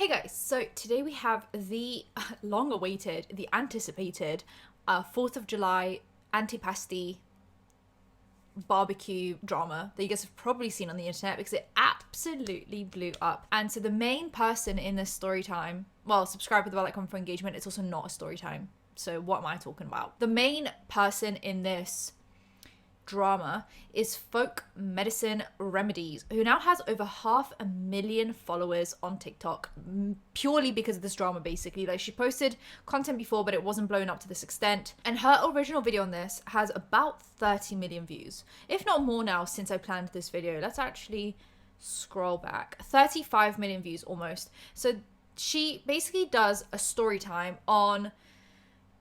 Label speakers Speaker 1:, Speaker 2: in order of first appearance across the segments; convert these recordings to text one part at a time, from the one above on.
Speaker 1: Hey guys, so today we have the long-awaited, the anticipated 4th of July Antipasti barbecue drama that you guys have probably seen on the internet because it absolutely blew up. And so the main person in this story time, well, subscribe with the bell icon for engagement, it's also not a story time. So what am I talking about? The main person in this drama is Folk Medicine Remedies, who now has over 500,000 followers on TikTok purely because of this drama. Basically, like, she posted content before but it wasn't blown up to this extent, and her original video on this has about 30 million views, if not more now since I planned this video. Let's actually scroll back. 35 million views almost. So she basically does a story time on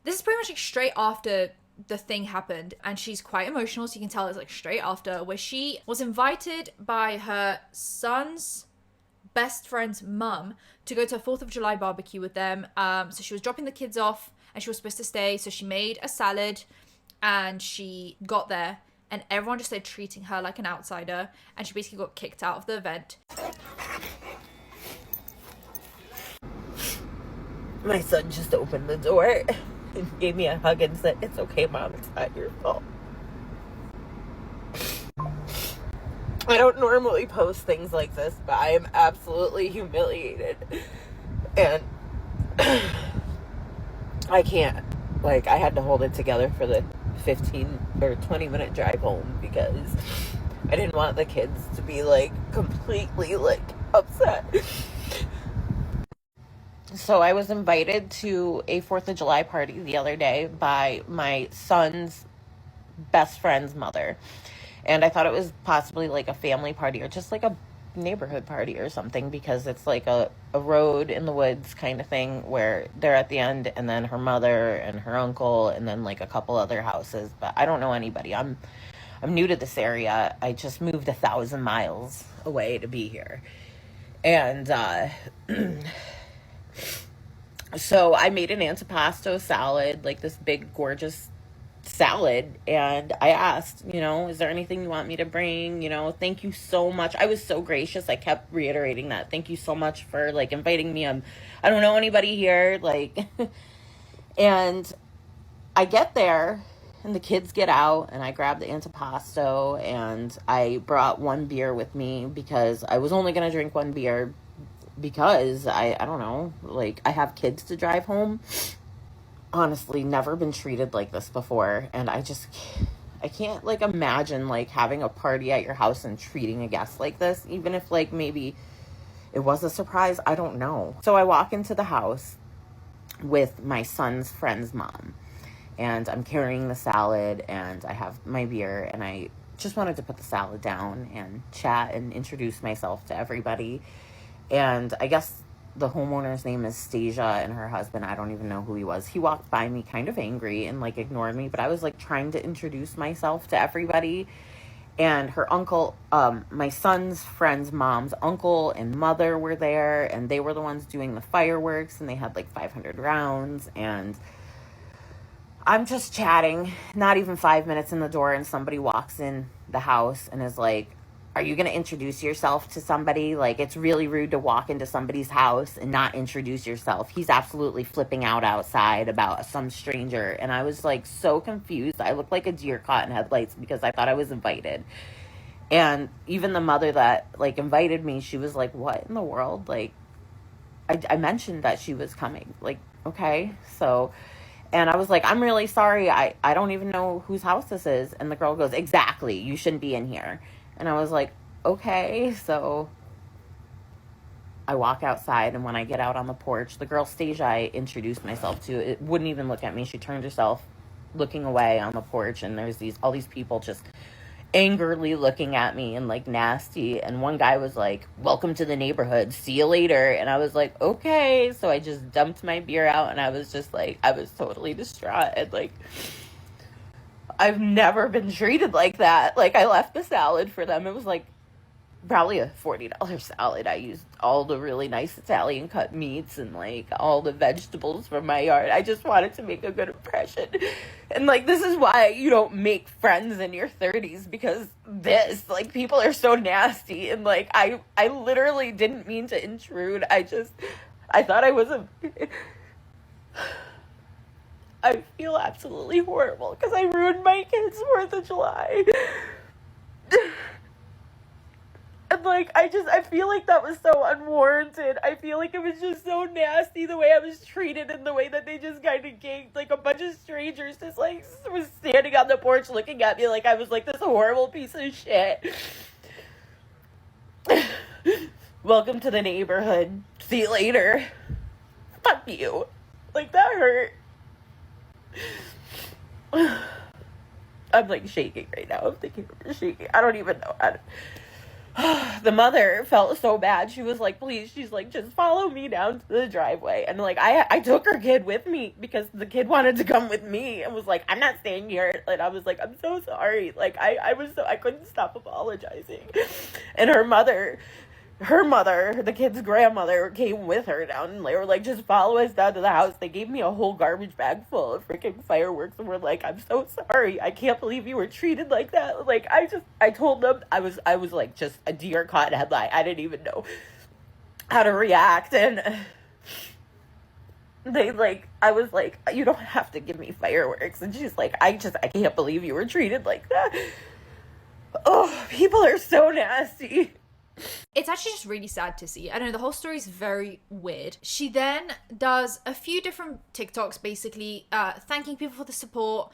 Speaker 1: this is pretty much like straight after the thing happened, and she's quite emotional, so you can tell it's like straight after, where she was invited by her son's best friend's mum to go to a 4th of July barbecue with them. So she was dropping the kids off and she was supposed to stay, so she made a salad and she got there and everyone just started treating her like an outsider, and she basically got kicked out of the event.
Speaker 2: My son just opened the door and gave me a hug and said, "It's okay, Mom, it's not your fault." I don't normally post things like this, but I am absolutely humiliated. And I can't. Like, I had to hold it together for the 15 or 20 minute drive home because I didn't want the kids to be, like, completely, like, upset. So I was invited to a 4th of July party the other day by my son's best friend's mother. And I thought it was possibly like a family party or just like a neighborhood party or something, because it's like a road in the woods kind of thing where they're at the end, and then her mother and her uncle and then like a couple other houses. But I don't know anybody. I'm new to this area. I just moved 1,000 miles away to be here. And so I made an antipasto salad, like this big, gorgeous salad. And I asked, is there anything you want me to bring? Thank you so much. I was so gracious. I kept reiterating that. Thank you so much for, like, inviting me. I don't know anybody here. Like, and I get there and the kids get out and I grab the antipasto and I brought one beer with me because I was only going to drink one beer because I don't know, like, I have kids to drive home. Honestly, never been treated like this before, and I can't like imagine like having a party at your house and treating a guest like this, even if like maybe it was a surprise. I don't know. So I walk into the house with my son's friend's mom, and I'm carrying the salad and I have my beer, and I just wanted to put the salad down and chat and introduce myself to everybody. And I guess the homeowner's name is Stasia, and her husband, I don't even know who he was. He walked by me kind of angry and like ignored me, but I was like trying to introduce myself to everybody. And her uncle, my son's friend's mom's uncle and mother were there, and they were the ones doing the fireworks, and they had like 500 rounds. And I'm just chatting, not even 5 minutes in the door, and somebody walks in the house and is like, "Are you going to introduce yourself to somebody? Like, it's really rude to walk into somebody's house and not introduce yourself." He's absolutely flipping out outside about some stranger. And I was like so confused. I looked like a deer caught in headlights because I thought I was invited. And even the mother that like invited me, she was like, "What in the world?" Like, I mentioned that she was coming. Like, okay. So, and I was like, "I'm really sorry. I don't even know whose house this is." And the girl goes, "Exactly. You shouldn't be in here." And I was like, okay. So I walk outside, and when I get out on the porch, the girl Stasia I introduced myself to, it wouldn't even look at me. She turned herself looking away on the porch, and there's all these people just angrily looking at me and like nasty. And one guy was like, "Welcome to the neighborhood. See you later." And I was like, okay. So I just dumped my beer out, and I was just like, I was totally distraught. And like, I've never been treated like that. Like, I left the salad for them. It was like probably a $40 salad. I used all the really nice Italian cut meats and like all the vegetables from my yard. I just wanted to make a good impression. And like, this is why you don't make friends in your 30s, because like, people are so nasty. And like, I literally didn't mean to intrude. I thought I was a... I feel absolutely horrible because I ruined my kids' 4th of July. And like, I feel like that was so unwarranted. I feel like it was just so nasty the way I was treated and the way that they just kind of ganked, like a bunch of strangers just like was standing on the porch looking at me like I was like this horrible piece of shit. Welcome to the neighborhood. See you later. Fuck you. Like, that hurt. I'm like shaking right now. I'm thinking of shaking. I don't even know. The mother felt so bad. She was like, please, she's like, just follow me down to the driveway. And like, I took her kid with me because the kid wanted to come with me and was like, I'm not staying here. And I was like, I'm so sorry. Like, I couldn't stop apologizing. And her mother, the kid's grandmother, came with her down, and they were like, just follow us down to the house. They gave me a whole garbage bag full of freaking fireworks, and we're like, I'm so sorry. I can't believe you were treated like that. Like, I told them I was like just a deer caught in headlight. I didn't even know how to react, and they like, I was like, you don't have to give me fireworks. And she's like, I can't believe you were treated like that. Oh, people are so nasty.
Speaker 1: It's actually just really sad to see. I don't know, the whole story is very weird. She then does a few different TikToks, basically thanking people for the support.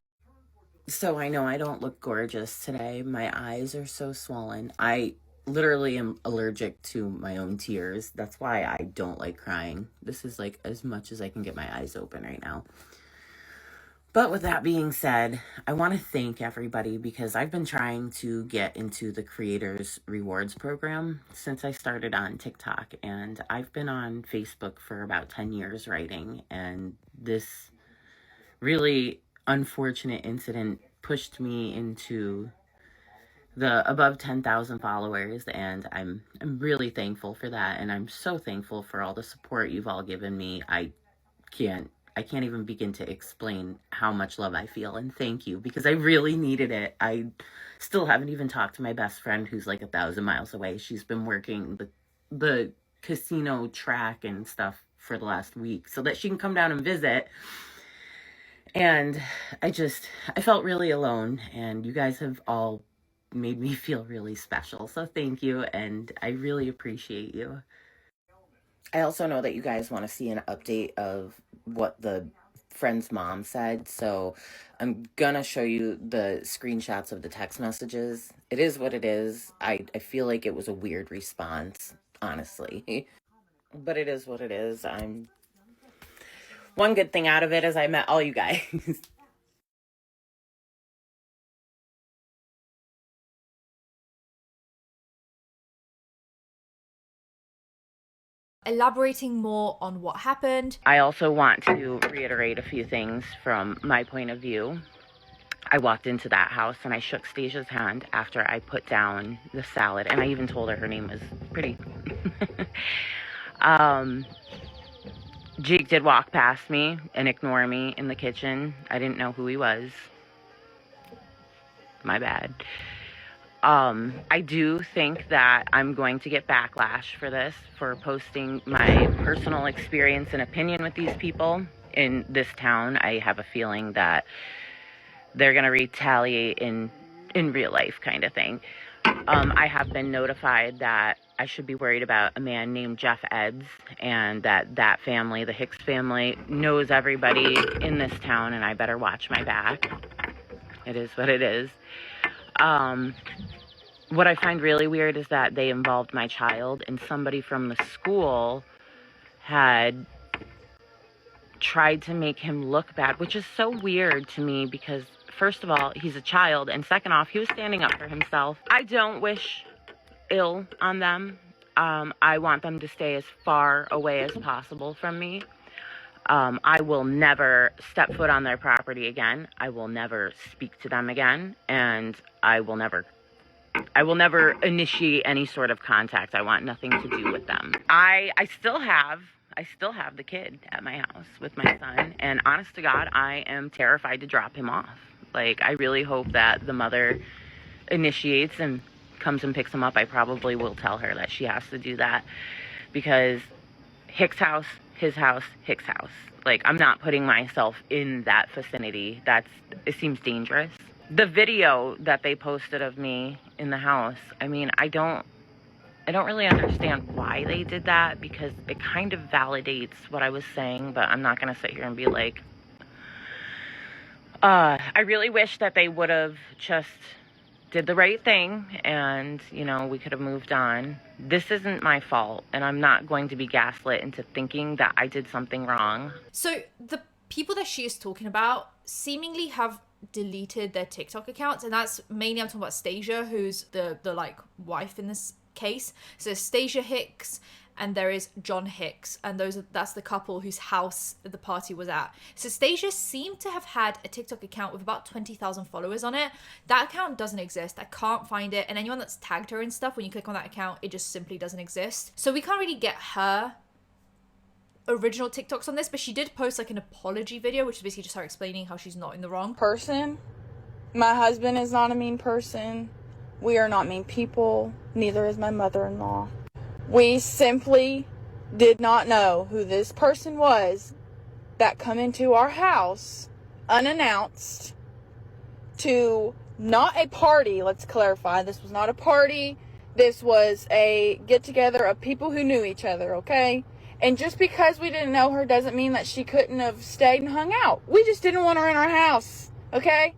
Speaker 2: So I know I don't look gorgeous today. My eyes are so swollen. I literally am allergic to my own tears. That's why I don't like crying. This is like as much as I can get my eyes open right now. But with that being said, I want to thank everybody because I've been trying to get into the Creators Rewards program since I started on TikTok, and I've been on Facebook for about 10 years writing, and this really unfortunate incident pushed me into the above 10,000 followers, and I'm really thankful for that, and I'm so thankful for all the support you've all given me. I can't even begin to explain how much love I feel, and thank you, because I really needed it. I still haven't even talked to my best friend who's like 1,000 miles away. She's been working the casino track and stuff for the last week so that she can come down and visit. And I felt really alone, and you guys have all made me feel really special. So thank you, and I really appreciate you. I also know that you guys want to see an update of what the friend's mom said, so I'm gonna show you the screenshots of the text messages. It is what it is. I feel like it was a weird response, honestly. But it is what it is. One good thing out of it is I met all you guys.
Speaker 1: Elaborating more on what happened.
Speaker 2: I also want to reiterate a few things from my point of view. I walked into that house and I shook Stasia's hand after I put down the salad, and I even told her name was pretty. Jake did walk past me and ignore me in the kitchen. I didn't know who he was. My bad. I do think that I'm going to get backlash for this, for posting my personal experience and opinion with these people in this town. I have a feeling that they're going to retaliate in real life kind of thing. I have been notified that I should be worried about a man named Jeff Eds, and that family, the Hicks family, knows everybody in this town, and I better watch my back. It is what it is. What I find really weird is that they involved my child, and somebody from the school had tried to make him look bad, which is so weird to me because, first of all, he's a child, and second off, he was standing up for himself. I don't wish ill on them. I want them to stay as far away as possible from me. I will never step foot on their property again. I will never speak to them again, and I will never initiate any sort of contact. I want nothing to do with them. I still have the kid at my house with my son, and honest to God, I am terrified to drop him off. Like, I really hope that the mother initiates and comes and picks him up. I probably will tell her that she has to do that, because Hicks house, his house, Hick's house. Like, I'm not putting myself in that vicinity. It seems dangerous. The video that they posted of me in the house, I mean, I don't really understand why they did that, because it kind of validates what I was saying, but I'm not going to sit here and be like, I really wish that they would have just did the right thing and, we could have moved on. This isn't my fault, and I'm not going to be gaslit into thinking that I did something wrong.
Speaker 1: So the people that she is talking about seemingly have deleted their TikTok accounts, and that's mainly, I'm talking about Stasia, who's the like wife in this case. So Stasia Hicks and there is John Hicks, and that's the couple whose house the party was at. So Stasia seemed to have had a TikTok account with about 20,000 followers on it. That account doesn't exist. I can't find it, and anyone that's tagged her and stuff, when you click on that account, it just simply doesn't exist. So we can't really get her original TikToks on this, but she did post like an apology video, which is basically just her explaining how she's not in the wrong.
Speaker 3: Person. My husband is not a mean person. We are not mean people. Neither is my mother-in-law. We simply did not know who this person was that come into our house unannounced to not a party. Let's clarify. This was not a party. This was a get-together of people who knew each other, okay? And just because we didn't know her doesn't mean that she couldn't have stayed and hung out. We just didn't want her in our house, okay?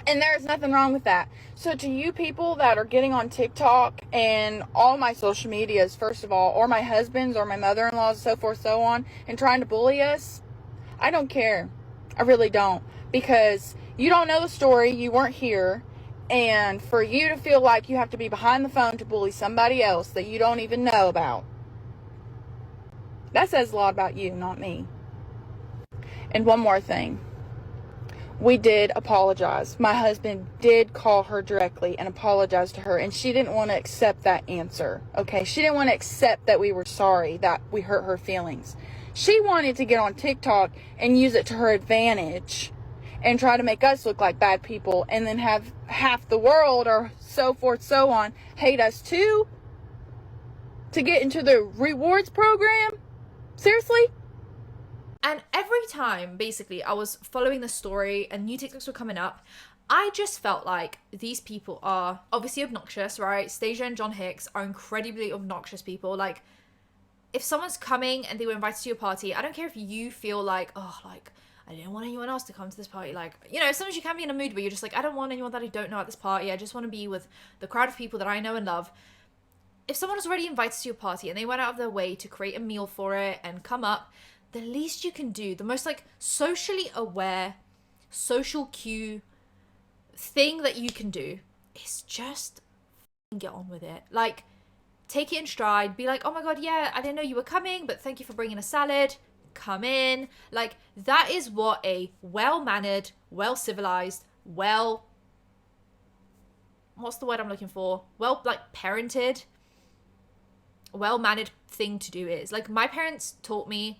Speaker 3: And there's nothing wrong with that. So to you people that are getting on TikTok and all my social medias, first of all, or my husband's or my mother-in-law's, so forth, so on, and trying to bully us, I don't care. I really don't. Because you don't know the story, you weren't here, and for you to feel like you have to be behind the phone to bully somebody else that you don't even know about, that says a lot about you, not me. And one more thing. We did apologize. My husband did call her directly and apologize to her, and she didn't want to accept that answer, okay? She didn't want to accept that we were sorry, that we hurt her feelings. She wanted to get on TikTok and use it to her advantage and try to make us look like bad people, and then have half the world or so forth, so on, hate us too, to get into the rewards program. Seriously?
Speaker 1: And every time, basically, I was following the story and new TikToks were coming up, I just felt like these people are obviously obnoxious, right? Stasia and John Hicks are incredibly obnoxious people. Like, if someone's coming and they were invited to your party, I don't care if you feel like, oh, like, I didn't want anyone else to come to this party. Like, sometimes you can be in a mood where you're just like, I don't want anyone that I don't know at this party. I just want to be with the crowd of people that I know and love. If someone was already invited to your party and they went out of their way to create a meal for it and come up, the least you can do, the most like socially aware, social cue thing that you can do is just get on with it. Like, take it in stride. Be like, oh my God, yeah, I didn't know you were coming, but thank you for bringing a salad. Come in. Like, that is what a well-mannered, well-civilized, what's the word I'm looking for? Parented, well-mannered thing to do is. Like, my parents taught me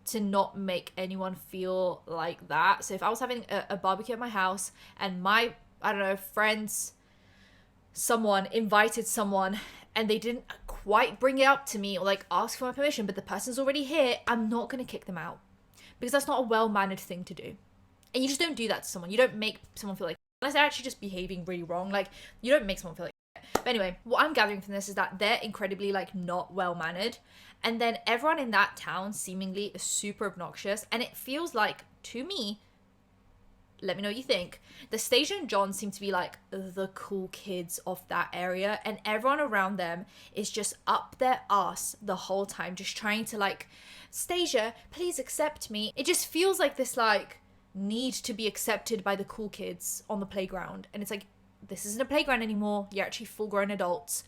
Speaker 1: to not make anyone feel like that. So if I was having a barbecue at my house and my, I don't know, friends, someone invited someone and they didn't quite bring it up to me or like ask for my permission, but the person's already here, I'm not going to kick them out, because that's not a well-mannered thing to do. And you just don't do that to someone. You don't make someone feel like, unless they're actually just behaving really wrong, like, you don't make someone feel like. But anyway, what I'm gathering from this is that they're incredibly like not well-mannered, and then everyone in that town seemingly is super obnoxious, and it feels like, to me, let me know what you think, the Stasia and John seem to be like the cool kids of that area, and everyone around them is just up their ass the whole time, just trying to like, Stasia, please accept me. It just feels like this like need to be accepted by the cool kids on the playground, and it's like, this isn't a playground anymore. You're actually full-grown adults.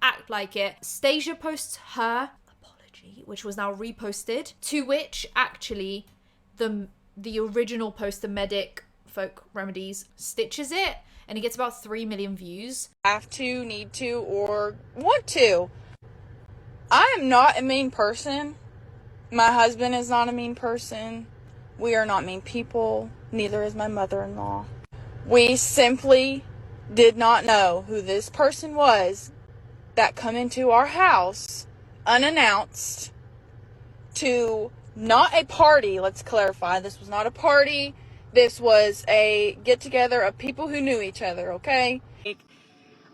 Speaker 1: Act like it. Stasia posts her apology, which was now reposted, to which actually the original post, the medic folk remedies, stitches it, and it gets about 3 million views.
Speaker 3: Have to, need to, or want to. I am not a mean person. My husband is not a mean person. We are not mean people. Neither is my mother-in-law. We simply did not know who this person was that come into our house unannounced to not a party. Let's clarify. This was not a party. This was a get together of people who knew each other, okay?
Speaker 2: Like,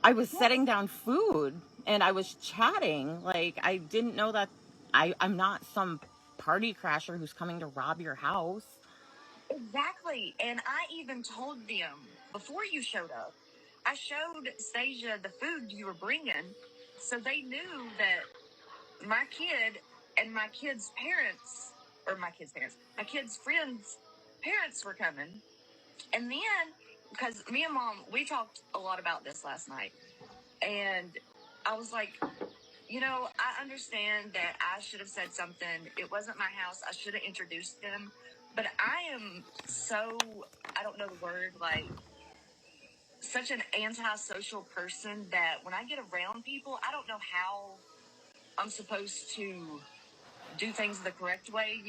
Speaker 2: I was setting down food and I was chatting. Like, I didn't know that I'm not some party crasher who's coming to rob your house.
Speaker 4: Exactly. And I even told them before you showed up, I showed Stasia the food you were bringing, so they knew that my kid and my kid's parents, or my kid's friends' parents were coming. And then, because me and Mom, we talked a lot about this last night, and I was like, I understand that I should have said something. It wasn't my house. I should have introduced them. But I am so, I don't know the word, like, such an antisocial person that when I get around people, I don't know how I'm supposed to do things the correct way,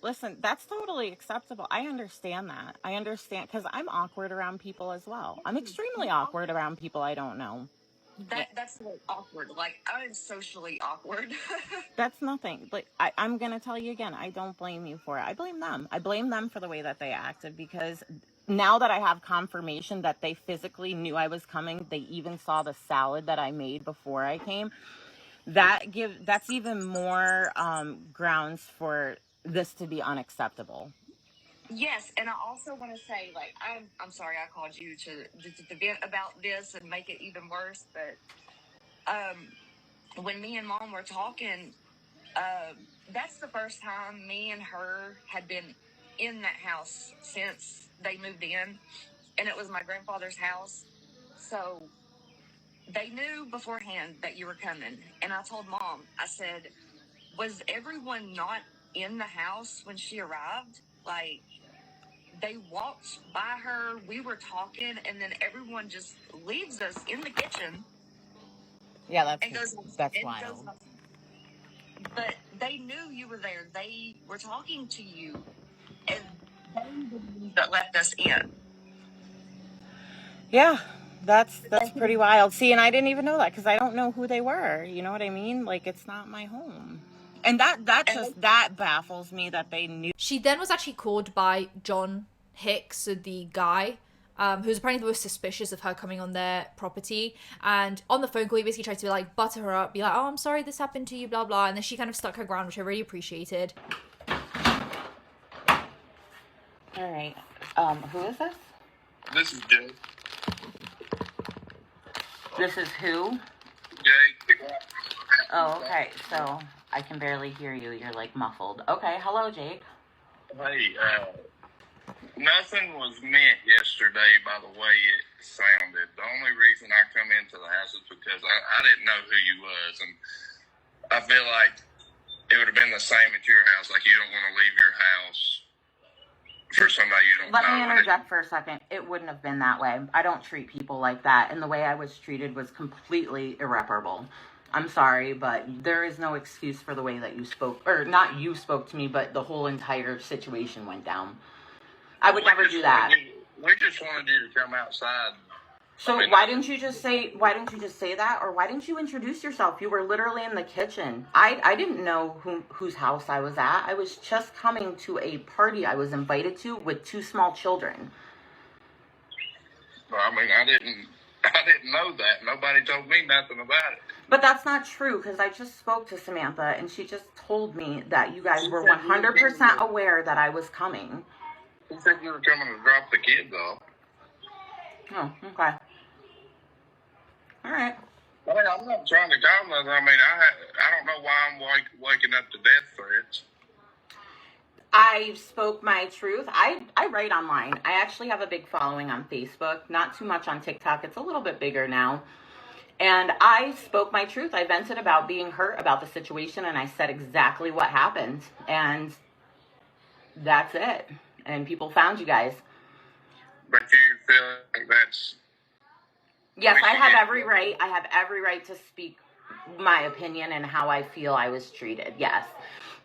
Speaker 2: Listen, that's totally acceptable. I understand that. I understand because I'm awkward around people as well. I'm extremely awkward around people I don't know.
Speaker 4: That's the word, awkward. Like, I'm socially awkward.
Speaker 2: That's nothing. Like, I'm going to tell you again, I don't blame you for it. I blame them. I blame them for the way that they acted because now that I have confirmation that they physically knew I was coming, they even saw the salad that I made before I came. That's even more grounds for this to be unacceptable.
Speaker 4: Yes, and I also want to say, like, I'm sorry I called you to vent about this and make it even worse, but when me and Mom were talking, that's the first time me and her had been in that house since they moved in, and it was my grandfather's house, so they knew beforehand that you were coming, and I told Mom, I said, was everyone not in the house when she arrived? Like, they walked by her, we were talking, and then everyone just leaves us in the kitchen.
Speaker 2: Yeah, that's wild.
Speaker 4: But they knew you were there. They were talking to you, and they left us in.
Speaker 2: Yeah, that's pretty wild. See, and I didn't even know that because I don't know who they were. You know what I mean? Like, it's not my home. And that baffles me that they knew.
Speaker 1: She then was actually called by John Hicks, so the guy, who's apparently the most suspicious of her coming on their property. And on the phone call, he basically tried to like butter her up, be like, "Oh, I'm sorry this happened to you, blah blah." And then she kind of stuck her ground, which I really appreciated.
Speaker 2: All right. Who is this?
Speaker 5: This is Jay.
Speaker 2: This is who?
Speaker 5: Jay.
Speaker 2: Oh, okay. So I can barely hear you. You're like muffled. Okay. Hello, Jake.
Speaker 5: Hey, nothing was meant yesterday by the way it sounded. The only reason I come into the house is because I didn't know who you was, and I feel like it would have been the same at your house. Like, you don't want to leave your house for somebody you don't know.
Speaker 2: Let me interject for a second. It wouldn't have been that way. I don't treat people like that, and the way I was treated was completely irreparable. I'm sorry, but there is no excuse for the way that you spoke, or not you spoke to me, but the whole entire situation went down. I would never do that.
Speaker 5: We just wanted you to come outside.
Speaker 2: So why didn't you just say that, or why didn't you introduce yourself? You were literally in the kitchen. I didn't know whose house I was at. I was just coming to a party I was invited to with 2 small children.
Speaker 5: Well, I mean, I didn't know that. Nobody told me nothing about it.
Speaker 2: But that's not true, because I just spoke to Samantha, and she just told me that you guys were 100% aware that I was coming.
Speaker 5: She said you were coming to drop the kids off.
Speaker 2: Oh, okay. All right.
Speaker 5: I mean, I'm not trying to call nothing. I mean, I don't know why I'm waking up to death threats.
Speaker 2: I spoke my truth. I write online. I actually have a big following on Facebook. Not too much on TikTok. It's a little bit bigger now. And I spoke my truth. I vented about being hurt about the situation, and I said exactly what happened. And that's it. And people found you guys.
Speaker 5: But you feel like that's...
Speaker 2: Yes, I have every right. I have every right to speak my opinion and how I feel I was treated. Yes.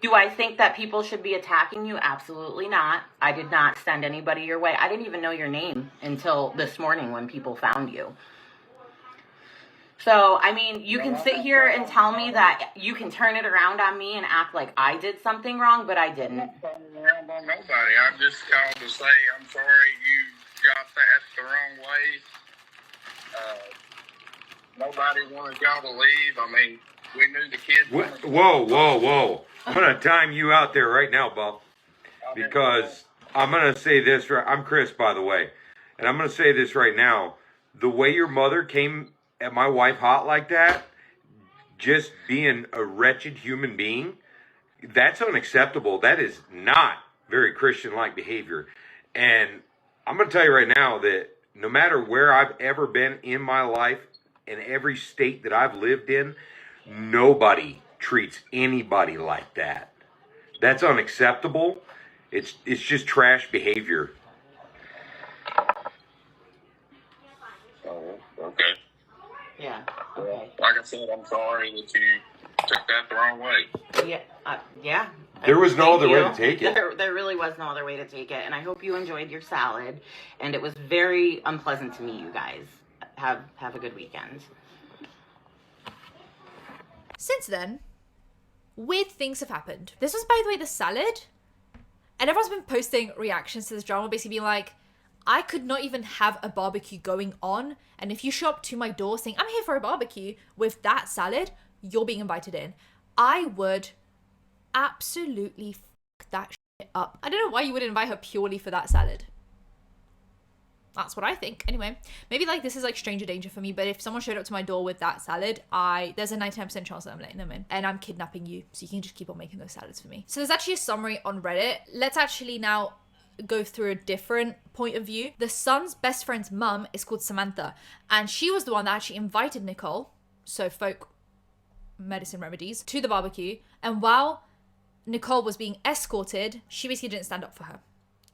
Speaker 2: Do I think that people should be attacking you? Absolutely not. I did not send anybody your way. I didn't even know your name until this morning when people found you. So, I mean, you can sit here and tell me that you can turn it around on me and act like I did something wrong, but I didn't.
Speaker 5: I'm not turning around on nobody. I just called to say I'm sorry you got that the wrong way. Nobody wanted y'all to leave. I mean, we knew the kids.
Speaker 6: Whoa. I'm going to time you out there right now, Buff. Because I'm going to say this. I'm Chris, by the way. And I'm going to say this right now. The way your mother came at my wife hot like that, just being a wretched human being, that's unacceptable. That is not very Christian-like behavior. And I'm going to tell you right now that no matter where I've ever been in my life, in every state that I've lived in, nobody treats anybody like that. That's unacceptable. It's just trash behavior.
Speaker 5: Oh, okay.
Speaker 2: Yeah, okay.
Speaker 5: Like I said, I'm sorry that you took that the wrong way.
Speaker 2: Yeah.
Speaker 6: There was no
Speaker 2: Thank
Speaker 6: other way
Speaker 2: you.
Speaker 6: to take it.
Speaker 2: There really was no other way to take it. And I hope you enjoyed your salad. And it was very unpleasant to meet you guys. Have a good weekend.
Speaker 1: Since then, weird things have happened. This was, by the way, the salad. And everyone's been posting reactions to this drama, basically being like, I could not even have a barbecue going on. And if you show up to my door saying, I'm here for a barbecue with that salad, you're being invited in. I would absolutely fuck that shit up. I don't know why you would invite her purely for that salad. That's what I think. Anyway, maybe like this is like stranger danger for me, but if someone showed up to my door with that salad, there's a 99% chance that I'm letting them in. And I'm kidnapping you, so you can just keep on making those salads for me. So there's actually a summary on Reddit. Let's actually now go through a different point of view. The son's best friend's mum is called Samantha, and she was the one that actually invited Nicole, so folk medicine remedies, to the barbecue. And while Nicole was being escorted, she basically didn't stand up for her.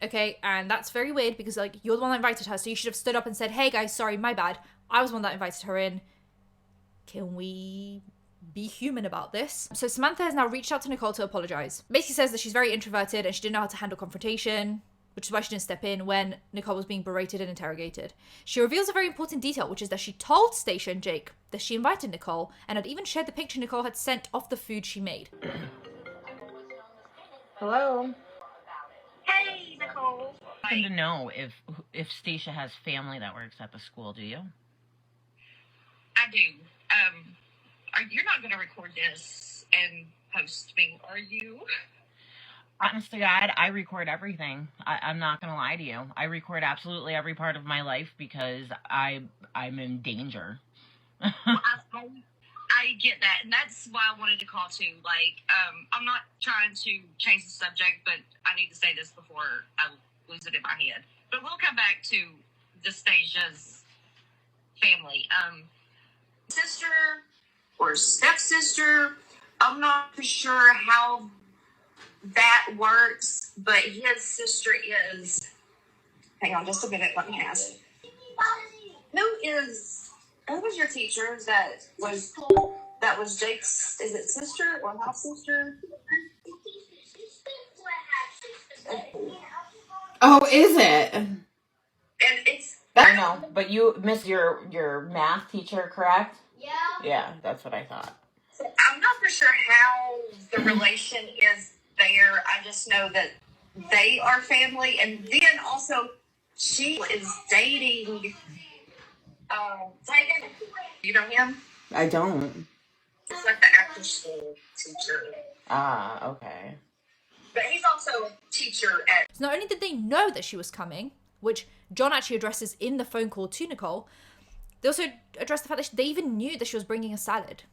Speaker 1: Okay, and that's very weird because, like, you're the one that invited her, so you should have stood up and said, hey guys, sorry, my bad. I was the one that invited her in. Can we be human about this? So Samantha has now reached out to Nicole to apologize. Basically says that she's very introverted and she didn't know how to handle confrontation, which is why she didn't step in when Nicole was being berated and interrogated. She reveals a very important detail, which is that she told Stacia and Jake that she invited Nicole and had even shared the picture Nicole had sent of the food she made.
Speaker 2: Hello.
Speaker 4: Hey, Nicole.
Speaker 2: I want to know if Stacia has family that works at the school, do you?
Speaker 4: I do. You're not going to record this and post me, are you?
Speaker 2: Honest to God, I record everything. I'm not going to lie to you. I record absolutely every part of my life because I'm in danger.
Speaker 4: Well, I get that, and that's why I wanted to call too. Like, I'm not trying to change the subject, but I need to say this before I lose it in my head. But we'll come back to Stasia's family. Sister or stepsister, I'm not for sure how that works, but his sister is. Hang on just a minute, let me ask. Who was your teacher that was Jake's, is it sister or half sister?
Speaker 2: Oh, is it?
Speaker 4: And it's
Speaker 2: I know, but you missed your math teacher, correct? Yeah. Yeah, that's what I thought.
Speaker 4: I'm not for sure how the relation is there. I just know that they are family, and then also she is dating. You know him?
Speaker 2: I don't.
Speaker 4: It's like the after school teacher.
Speaker 2: Ah, okay.
Speaker 4: But he's also a teacher at.
Speaker 1: So not only did they know that she was coming, which John actually addresses in the phone call to Nicole, they also addressed the fact that they even knew that she was bringing a salad.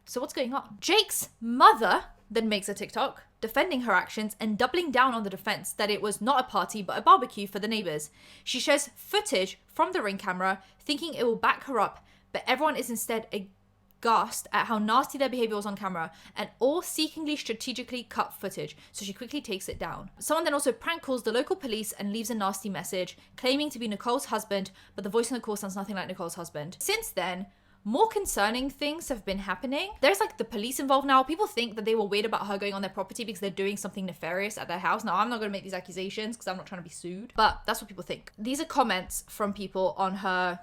Speaker 1: So what's going on? Jake's mother then makes a TikTok defending her actions and doubling down on the defense that it was not a party but a barbecue for the neighbors. She shares footage from the Ring camera thinking it will back her up, but everyone is instead aghast at how nasty their behavior was on camera and all seekingly strategically cut footage, so she quickly takes it down. Someone then also prank calls the local police and leaves a nasty message claiming to be Nicole's husband, but the voice on the call sounds nothing like Nicole's husband. Since then, more concerning things have been happening. There's like the police involved now. People think that they were weird about her going on their property because they're doing something nefarious at their house. Now, I'm not going to make these accusations because I'm not trying to be sued, but that's what people think. These are comments from people on her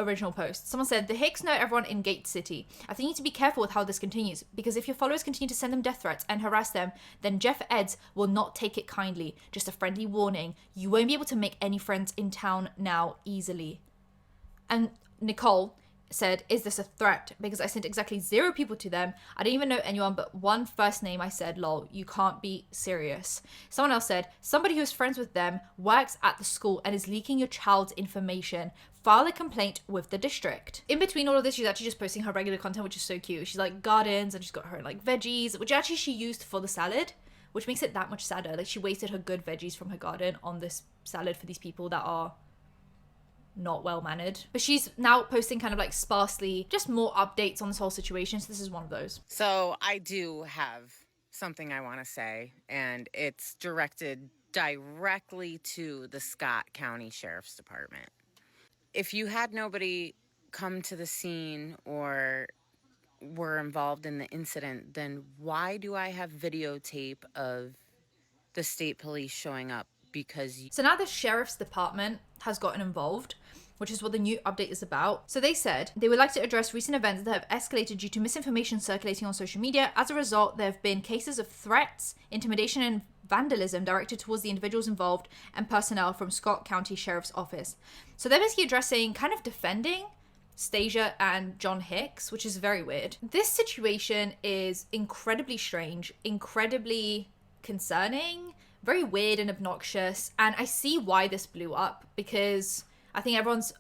Speaker 1: original post. Someone said, the Hicks know everyone in Gate City. I think you need to be careful with how this continues, because if your followers continue to send them death threats and harass them, then Jeff Eds will not take it kindly. Just a friendly warning. You won't be able to make any friends in town now easily. And Nicole said, is this a threat? Because I sent exactly 0 people to them. I didn't even know anyone but one first name. I said, lol, you can't be serious. Someone else said, somebody who's friends with them works at the school and is leaking your child's information. File a complaint with the district. In between all of this, she's actually just posting her regular content, which is so cute. She's like gardens and she's got her like veggies, which actually she used for the salad, which makes it that much sadder. Like she wasted her good veggies from her garden on this salad for these people that are not well mannered. But she's now posting kind of like sparsely just more updates on this whole situation, so this is one of those.
Speaker 2: So I do have something I want to say, and it's directed directly to the Scott County Sheriff's Department. If you had nobody come to the scene or were involved in the incident, then why do I have videotape of the state police showing up? Because
Speaker 1: so now the sheriff's department has gotten involved, which is what the new update is about. So they said they would like to address recent events that have escalated due to misinformation circulating on social media. As a result, there have been cases of threats, intimidation, and vandalism directed towards the individuals involved and personnel from Scott County Sheriff's Office. So they're basically addressing, kind of defending Stasia and John Hicks, which is very weird. This situation is incredibly strange, incredibly concerning, very weird and obnoxious, and I see why this blew up, because I think everyone's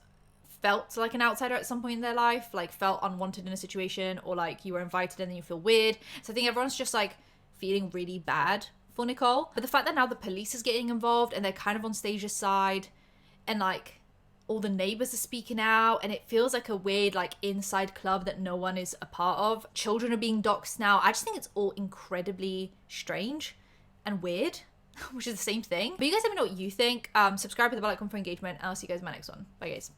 Speaker 1: felt like an outsider at some point in their life, like felt unwanted in a situation, or like you were invited and then you feel weird. So I think everyone's just like feeling really bad for Nicole. But the fact that now the police is getting involved and they're kind of on Stasia's side, and like all the neighbors are speaking out, and it feels like a weird like inside club that no one is a part of. Children are being doxxed now. I just think it's all incredibly strange and weird, which is the same thing. But you guys let me know what you think. Subscribe to the bell icon for engagement, and I'll see you guys in my next one. Bye guys.